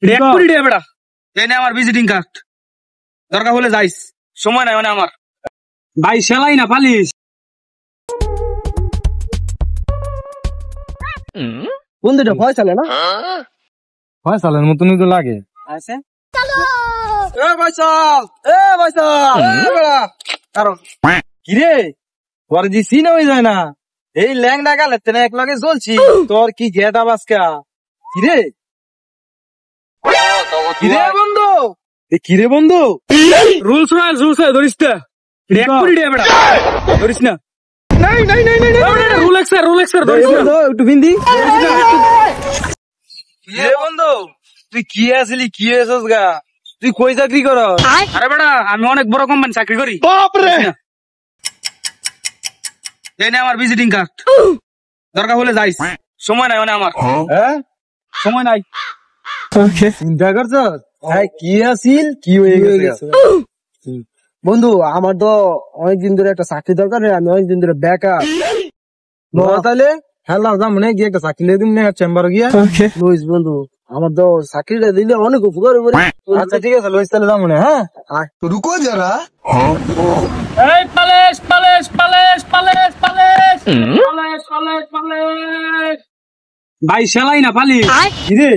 রেকুড়ি দে বেটা, এই নে আমার ভিজিটিং কার্ড, দরকার হলে যাইস, সময় নাই মানে আমার। ভাই সেলাই না পালিস। বন্ধুটা ভয় চলে না, হয় সালের মতনই তো লাগে। আছে এ ভাইসাল, এ ভাইসাল, এ বেটা কারণ কিরে তোর যে সিন হয়ে যায় না, এই ল্যাংডা গালে তেনে এক লগে চলছি, তোর কি গেট আবাসকা কিরে? কিরে বন্ধু, কিরে বন্ধু, রুলস ধরিস না, রেকুড়ি দে বেটা, ধরিস না। নাই নাই নাই নাই রুলেক্স ধরিস না। বন্ধু একটু বিন্দি। কিরে বন্ধু তুই কি আসলি, কি এসস গা, তুই কই চাকরি কর? আরে বেটা আমি অনেক বড় কোম্পানি চাকরি করি। বাপরে, এই নে আমার ভিজিটিং কার্ড, দরকার হলে যাইস, সময় নাই মানে আমার। হ্যাঁ সময় নাই। চিন্তা করছ হ্যাঁ কি আসিল কি হয়ে গেছে? বন্ধু আমার তো অনেকদিন ধরে একটা চাকরি দরকার, আমি অনেকদিন ধরে বেকার। তাহলে হ্যালো যা মনে গিয়ে একটা চাকরি লে দিম না চেম্বার গিয়া। লইস বন্ধু, আমার তো চাকরিটা দিলে অনেক উপকার হবে। আচ্ছা ঠিক আছে লইস তাহলে যা মনে। হ্যাঁ रुको जरा। এই পালেশ পালেশ পালেশ পালেশ পালেশ পালেশ পালেশ পালেশ। ভাই সেলাই না পালিস। কিরে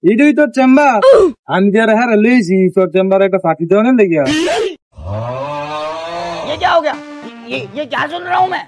এইটাই তোর চেম্বার? আমি যারা হ্যাঁ লইছি তোর চেম্বার একটা চাকরি দেওয়ার লেগিয়া। ये क्या हो गया? ये क्या सुन रहा हूँ मैं?